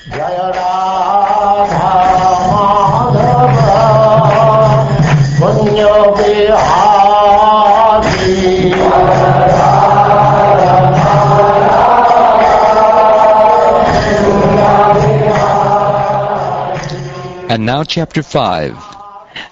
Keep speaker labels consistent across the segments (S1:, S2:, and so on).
S1: Jaya Radha Madhava Punya Bihari.
S2: And now chapter 5.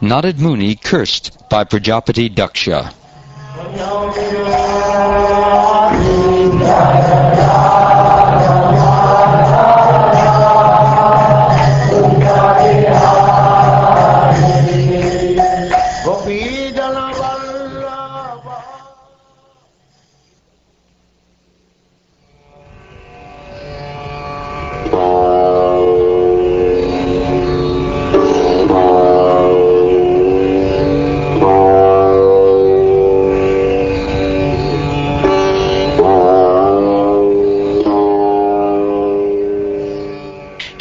S2: Narada Muni cursed by Prajapati Daksha.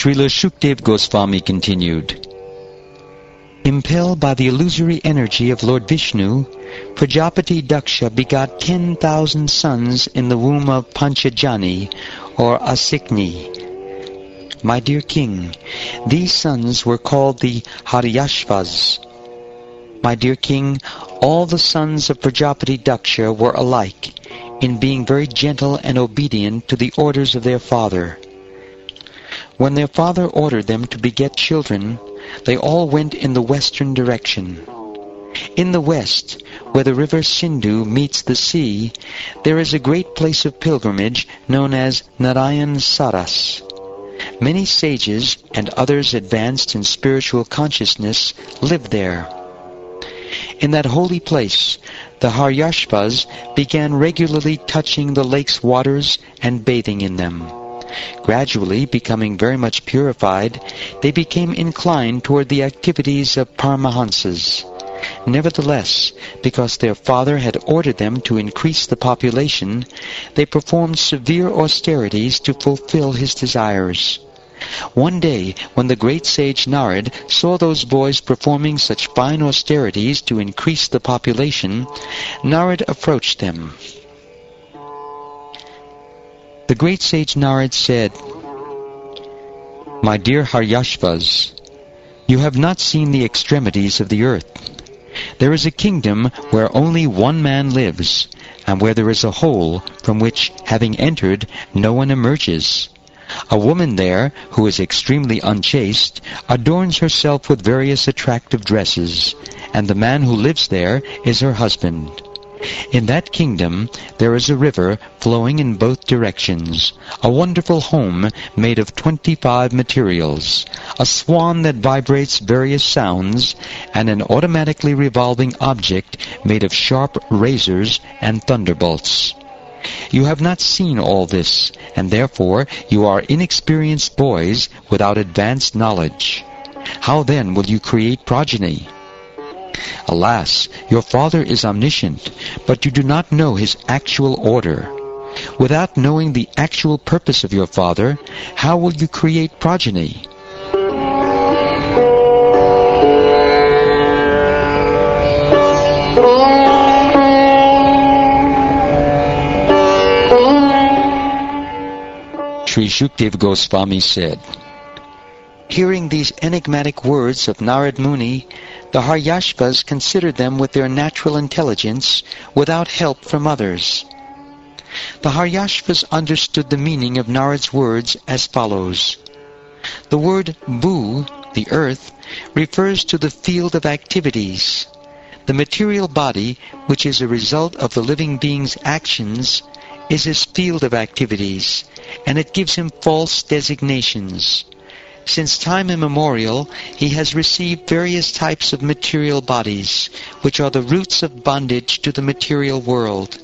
S2: Srila Shukdev Goswami continued. Impelled by the illusory energy of Lord Vishnu, Prajapati Daksha begot 10,000 sons in the womb of Panchajani, or Asikni. My dear king, these sons were called the Haryashvas. My dear king, all the sons of Prajapati Daksha were alike in being very gentle and obedient to the orders of their father. When their father ordered them to beget children, they all went in the western direction. In the west, where the river Sindhu meets the sea, there is a great place of pilgrimage known as Narayan Saras. Many sages and others advanced in spiritual consciousness live there. In that holy place, the Haryashvas began regularly touching the lake's waters and bathing in them. Gradually becoming very much purified, they became inclined toward the activities of Paramahansas. Nevertheless, because their father had ordered them to increase the population, they performed severe austerities to fulfill his desires. One day, when the great sage Narad saw those boys performing such fine austerities to increase the population, Narad approached them. The great sage Narad said, My dear Haryashvas, you have not seen the extremities of the earth. There is a kingdom where only one man lives, and where there is a hole from which, having entered, no one emerges. A woman there, who is extremely unchaste, adorns herself with various attractive dresses, and the man who lives there is her husband. In that kingdom there is a river flowing in both directions, a wonderful home made of 25 materials, a swan that vibrates various sounds, and an automatically revolving object made of sharp razors and thunderbolts. You have not seen all this, and therefore you are inexperienced boys without advanced knowledge. How then will you create progeny? Alas, your father is omniscient, but you do not know his actual order. Without knowing the actual purpose of your father, how will you create progeny? Sri Shukdev Goswami said, Hearing these enigmatic words of Narada Muni, the Haryashvas considered them with their natural intelligence without help from others. The Haryashvas understood the meaning of Narada's words as follows. The word Bhu, the earth, refers to the field of activities. The material body, which is a result of the living being's actions, is his field of activities, and it gives him false designations. Since time immemorial, he has received various types of material bodies, which are the roots of bondage to the material world.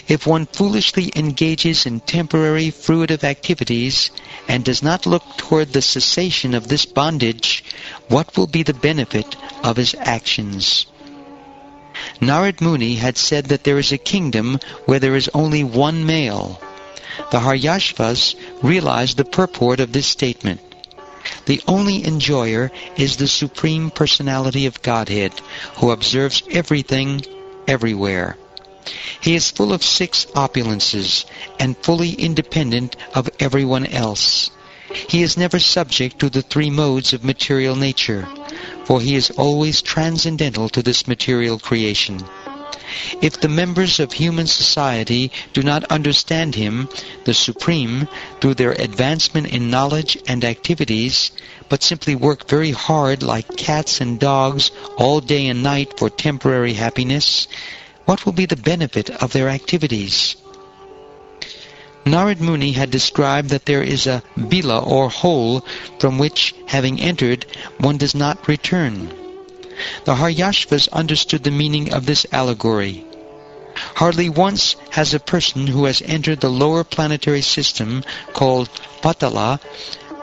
S2: If one foolishly engages in temporary fruitive activities and does not look toward the cessation of this bondage, what will be the benefit of his actions? Narada Muni had said that there is a kingdom where there is only one male. The Haryashvas realized the purport of this statement. The only enjoyer is the Supreme Personality of Godhead, who observes everything, everywhere. He is full of 6 opulences, and fully independent of everyone else. He is never subject to the three modes of material nature, for he is always transcendental to this material creation. If the members of human society do not understand him, the Supreme, through their advancement in knowledge and activities, but simply work very hard like cats and dogs all day and night for temporary happiness, what will be the benefit of their activities? Narada Muni had described that there is a bila or hole from which, having entered, one does not return. The Haryashvas understood the meaning of this allegory. Hardly once has a person who has entered the lower planetary system, called Patala,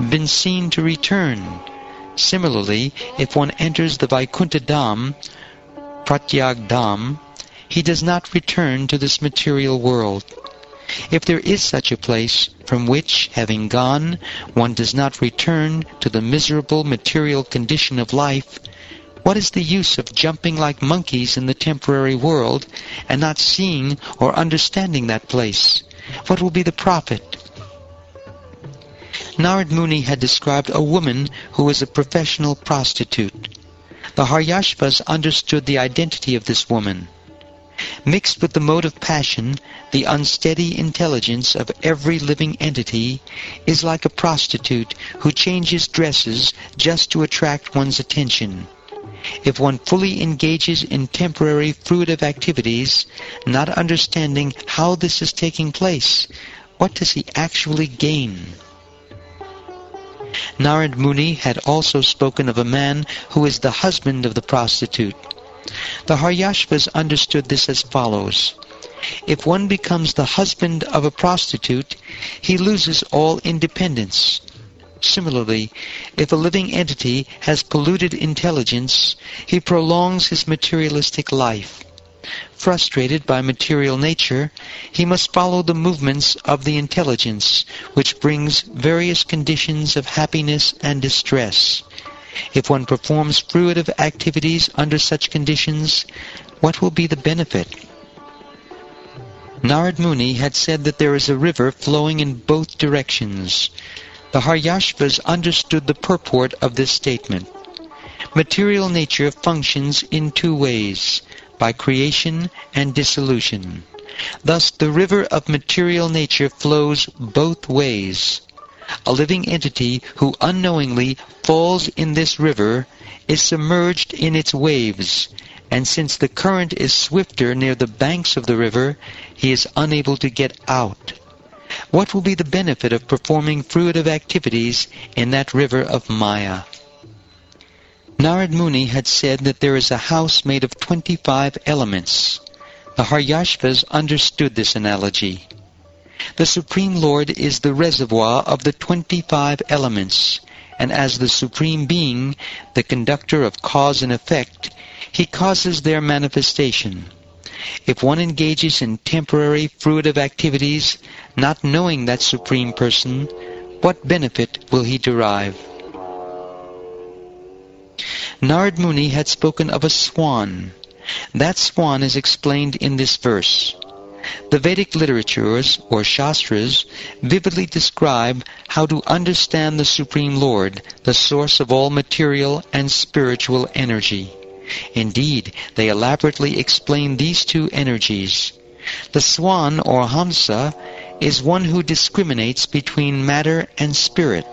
S2: been seen to return. Similarly, if one enters the Vaikuntha Dham, Pratyag Dham, he does not return to this material world. If there is such a place from which, having gone, one does not return to the miserable material condition of life, what is the use of jumping like monkeys in the temporary world and not seeing or understanding that place? What will be the profit? Narada Muni had described a woman who was a professional prostitute. The Haryashvas understood the identity of this woman. Mixed with the mode of passion, the unsteady intelligence of every living entity is like a prostitute who changes dresses just to attract one's attention. If one fully engages in temporary fruitive activities, not understanding how this is taking place, what does he actually gain? Narada Muni had also spoken of a man who is the husband of the prostitute. The Haryashvas understood this as follows. If one becomes the husband of a prostitute, he loses all independence. Similarly, if a living entity has polluted intelligence, he prolongs his materialistic life. Frustrated by material nature, he must follow the movements of the intelligence, which brings various conditions of happiness and distress. If one performs fruitive activities under such conditions, what will be the benefit? Narada Muni had said that there is a river flowing in both directions. The Haryashvas understood the purport of this statement. Material nature functions in two ways, by creation and dissolution. Thus the river of material nature flows both ways. A living entity who unknowingly falls in this river is submerged in its waves, and since the current is swifter near the banks of the river, he is unable to get out. What will be the benefit of performing fruitive activities in that river of Maya? Narada Muni had said that there is a house made of 25 elements. The Haryashvas understood this analogy. The Supreme Lord is the reservoir of the 25 elements, and as the Supreme Being, the conductor of cause and effect, he causes their manifestation. If one engages in temporary fruitive activities, not knowing that Supreme Person, what benefit will he derive? Narada Muni had spoken of a swan. That swan is explained in this verse. The Vedic literatures, or Shastras, vividly describe how to understand the Supreme Lord, the source of all material and spiritual energy. Indeed, they elaborately explain these two energies. The swan, or Hamsa, is one who discriminates between matter and spirit,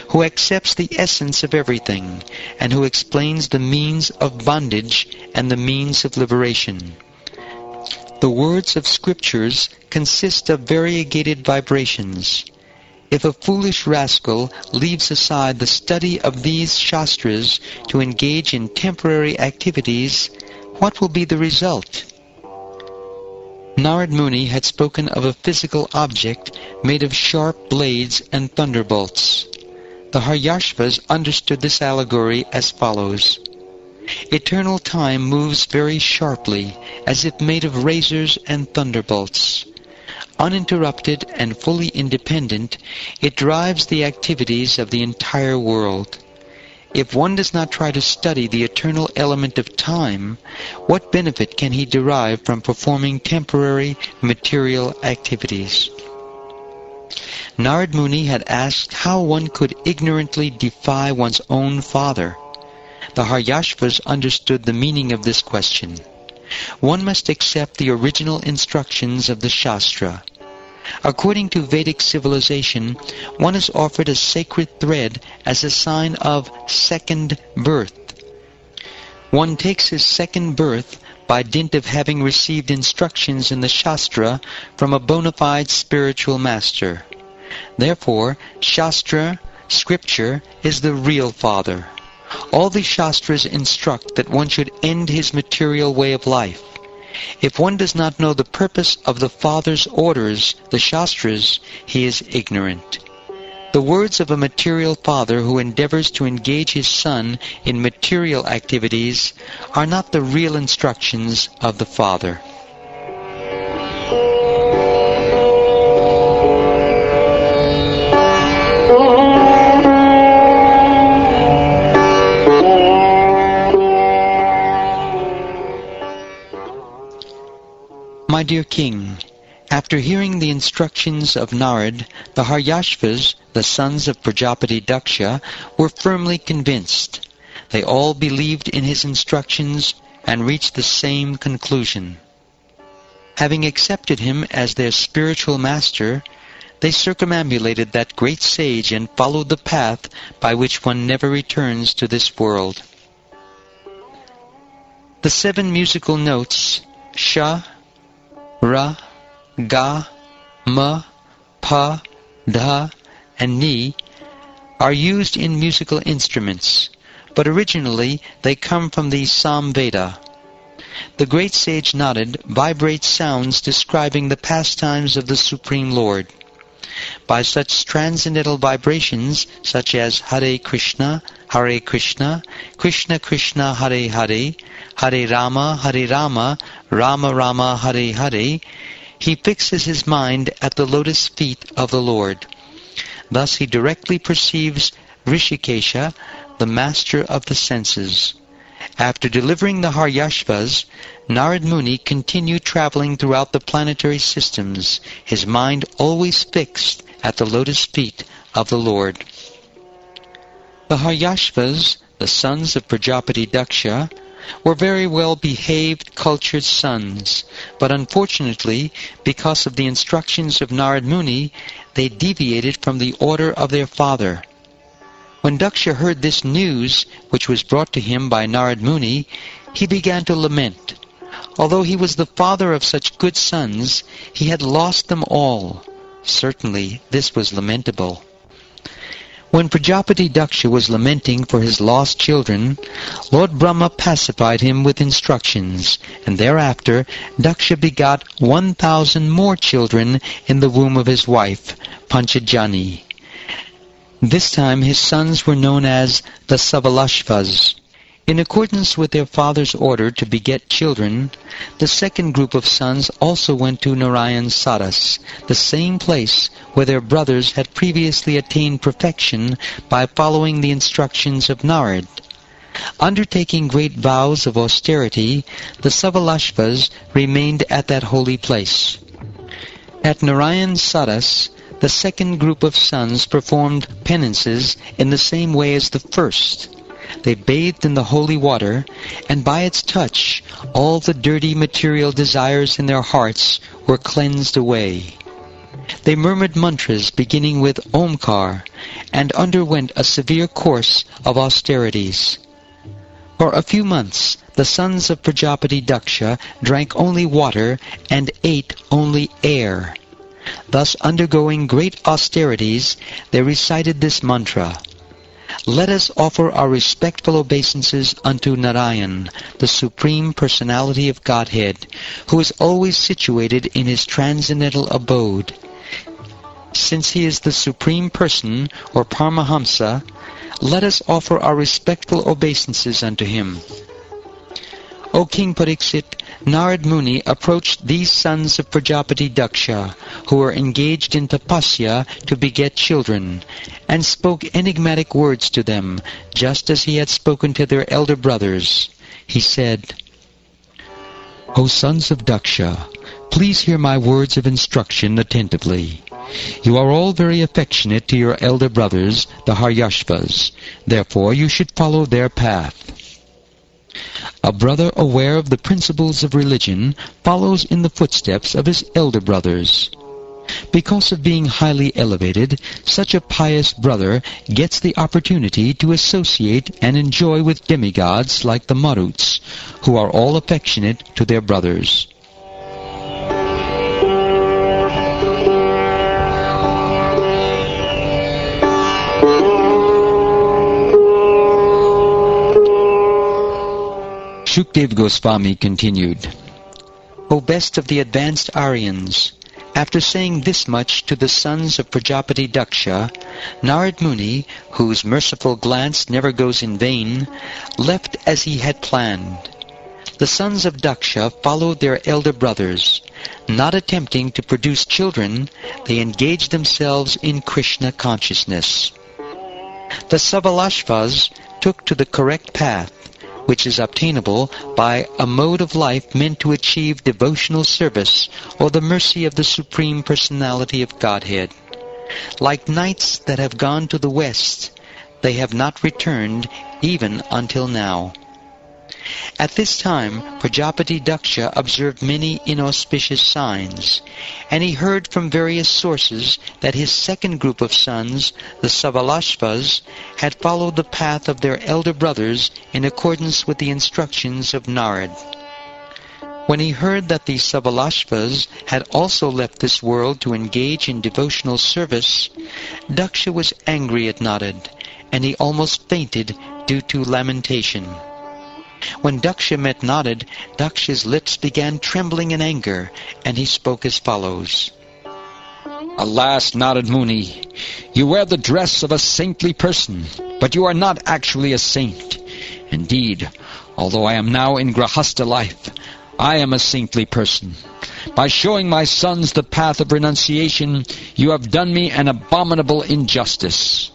S2: who accepts the essence of everything, and who explains the means of bondage and the means of liberation. The words of scriptures consist of variegated vibrations. If a foolish rascal leaves aside the study of these Shastras to engage in temporary activities, what will be the result? Narada Muni had spoken of a physical object made of sharp blades and thunderbolts. The Haryashvas understood this allegory as follows. Eternal time moves very sharply, as if made of razors and thunderbolts. Uninterrupted and fully independent, it drives the activities of the entire world. If one does not try to study the eternal element of time, what benefit can he derive from performing temporary material activities? Narada Muni had asked how one could ignorantly defy one's own father. The Haryashvas understood the meaning of this question. One must accept the original instructions of the Shastra. According to Vedic civilization, one is offered a sacred thread as a sign of second birth. One takes his second birth by dint of having received instructions in the Shastra from a bona fide spiritual master. Therefore, Shastra, scripture, is the real father. All the Shastras instruct that one should end his material way of life. If one does not know the purpose of the Father's orders, the Shastras, he is ignorant. The words of a material father who endeavors to engage his son in material activities are not the real instructions of the Father. My dear king, after hearing the instructions of Narad, the Haryashvas, the sons of Prajapati Daksha, were firmly convinced. They all believed in his instructions and reached the same conclusion. Having accepted him as their spiritual master, they circumambulated that great sage and followed the path by which one never returns to this world. The 7 musical notes, Sha, Ra, Ga, Ma, Pa, Dha, and Ni, are used in musical instruments, but originally they come from the Samveda. The great sage Narad vibrates sounds describing the pastimes of the Supreme Lord. By such transcendental vibrations, such as Hare Krishna, Krishna Krishna, Hare Hare, Hare Rama, Rama Rama, Hare Hare, he fixes his mind at the lotus feet of the Lord. Thus he directly perceives Rishikesha, the master of the senses. After delivering the Haryashvas, Narada Muni continued traveling throughout the planetary systems, his mind always fixed at the lotus feet of the Lord. The Haryashvas, the sons of Prajapati Daksha, were very well-behaved, cultured sons, but unfortunately, because of the instructions of Narada Muni, they deviated from the order of their father. When Daksha heard this news, which was brought to him by Narada Muni, he began to lament. Although he was the father of such good sons, he had lost them all. Certainly, this was lamentable. When Prajapati Daksha was lamenting for his lost children, Lord Brahma pacified him with instructions, and thereafter Daksha begot 1,000 more children in the womb of his wife, Panchajani. This time his sons were known as the Savalashvas. In accordance with their father's order to beget children, the second group of sons also went to Narayan Saras, the same place where their brothers had previously attained perfection by following the instructions of Narad. Undertaking great vows of austerity, the Savalashvas remained at that holy place. At Narayan Saras, the second group of sons performed penances in the same way as the first. They bathed in the holy water, and by its touch, all the dirty material desires in their hearts were cleansed away. They murmured mantras beginning with Omkar, and underwent a severe course of austerities. For a few months, the sons of Prajapati Daksha drank only water and ate only air. Thus, undergoing great austerities, they recited this mantra: "Let us offer our respectful obeisances unto Narayan, the Supreme Personality of Godhead, who is always situated in his transcendental abode. Since he is the Supreme Person, or Paramahamsa, let us offer our respectful obeisances unto him." O King Pariksit, Narada Muni approached these sons of Prajapati Daksha, who were engaged in tapasya to beget children, and spoke enigmatic words to them, just as he had spoken to their elder brothers. He said, "O sons of Daksha, please hear my words of instruction attentively. You are all very affectionate to your elder brothers, the Haryashvas. Therefore you should follow their path. A brother aware of the principles of religion follows in the footsteps of his elder brothers. Because of being highly elevated, such a pious brother gets the opportunity to associate and enjoy with demigods like the Maruts, who are all affectionate to their brothers. Shukdev Goswami continued, O best of the advanced Aryans, after saying this much to the sons of Prajapati Daksha, Narada Muni, whose merciful glance never goes in vain, left as he had planned. The sons of Daksha followed their elder brothers. Not attempting to produce children, they engaged themselves in Krishna consciousness. The Savalashvas took to the correct path, which is obtainable by a mode of life meant to achieve devotional service or the mercy of the Supreme Personality of Godhead. Like knights that have gone to the west, they have not returned even until now. At this time, Prajapati Daksha observed many inauspicious signs, and he heard from various sources that his second group of sons, the Savalashvas, had followed the path of their elder brothers in accordance with the instructions of Narad. When he heard that the Savalashvas had also left this world to engage in devotional service, Daksha was angry at Narad, and he almost fainted due to lamentation. When Daksha met Narad, Daksha's lips began trembling in anger, and he spoke as follows.
S3: Alas, Narada Muni, you wear the dress of a saintly person, but you are not actually a saint. Indeed, although I am now in Grahastha life, I am a saintly person. By showing my sons the path of renunciation, you have done me an abominable injustice.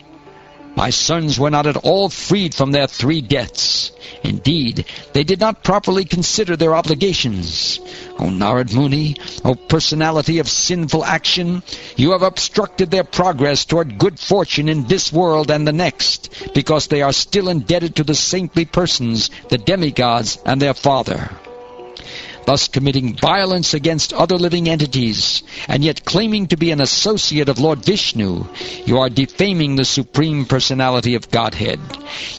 S3: My sons were not at all freed from their 3 debts. Indeed, they did not properly consider their obligations. O Narada Muni, O personality of sinful action, you have obstructed their progress toward good fortune in this world and the next, because they are still indebted to the saintly persons, the demigods, and their father. Thus committing violence against other living entities, and yet claiming to be an associate of Lord Vishnu, you are defaming the Supreme Personality of Godhead.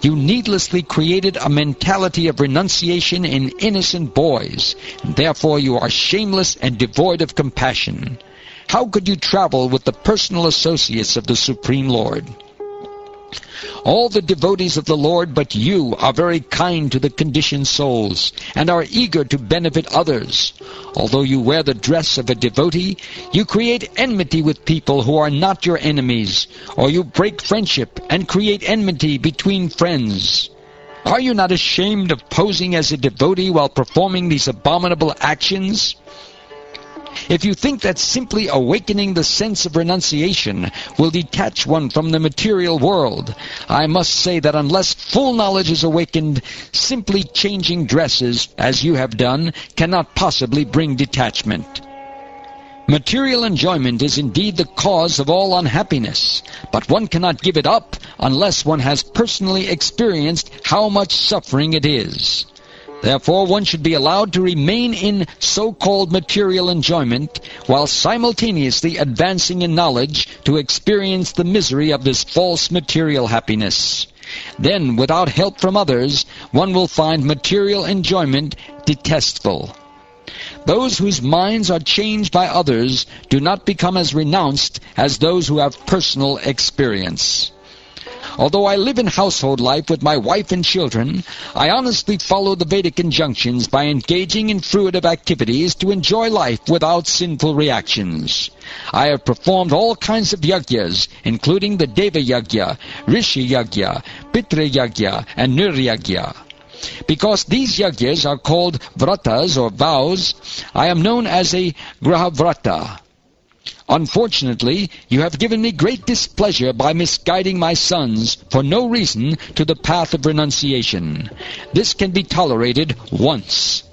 S3: You needlessly created a mentality of renunciation in innocent boys, and therefore you are shameless and devoid of compassion. How could you travel with the personal associates of the Supreme Lord? All the devotees of the Lord but you are very kind to the conditioned souls, and are eager to benefit others. Although you wear the dress of a devotee, you create enmity with people who are not your enemies, or you break friendship and create enmity between friends. Are you not ashamed of posing as a devotee while performing these abominable actions? If you think that simply awakening the sense of renunciation will detach one from the material world, I must say that unless full knowledge is awakened, simply changing dresses, as you have done, cannot possibly bring detachment. Material enjoyment is indeed the cause of all unhappiness, but one cannot give it up unless one has personally experienced how much suffering it is. Therefore, one should be allowed to remain in so-called material enjoyment while simultaneously advancing in knowledge to experience the misery of this false material happiness. Then, without help from others, one will find material enjoyment detestable. Those whose minds are changed by others do not become as renounced as those who have personal experience. Although I live in household life with my wife and children, I honestly follow the Vedic injunctions by engaging in fruitive activities to enjoy life without sinful reactions. I have performed all kinds of yajnas, including the Deva Yajna, Rishi Yajna, Pitra Yajna, and Nir Yajna. Because these yajnas are called vratas or vows, I am known as a Grahavrata. Unfortunately, you have given me great displeasure by misguiding my sons for no reason to the path of renunciation. This can be tolerated once.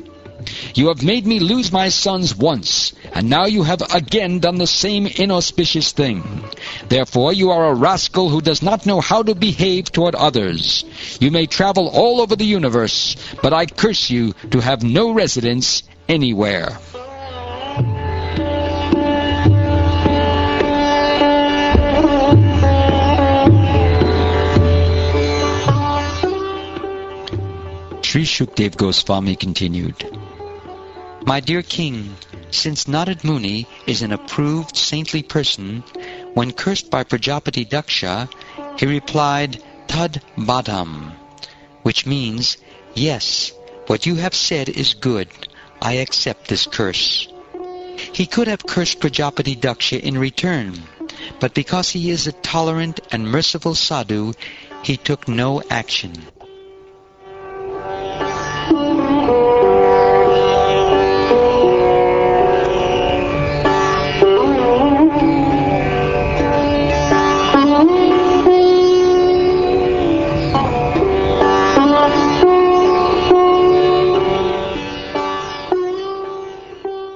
S3: You have made me lose my sons once, and now you have again done the same inauspicious thing. Therefore you are a rascal who does not know how to behave toward others. You may travel all over the universe, but I curse you to have no residence anywhere."
S2: Sri Shukdev Goswami continued, "My dear king, since Narada Muni is an approved saintly person, when cursed by Prajapati Daksha, he replied, 'Tad badam,' which means, 'Yes, what you have said is good. I accept this curse.' He could have cursed Prajapati Daksha in return, but because he is a tolerant and merciful sadhu, he took no action.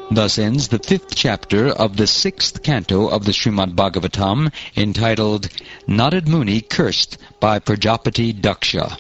S3: Thus ends the 5th chapter of the 6th canto of the Srimad Bhagavatam, entitled Narada Muni Cursed by Prajapati Daksha.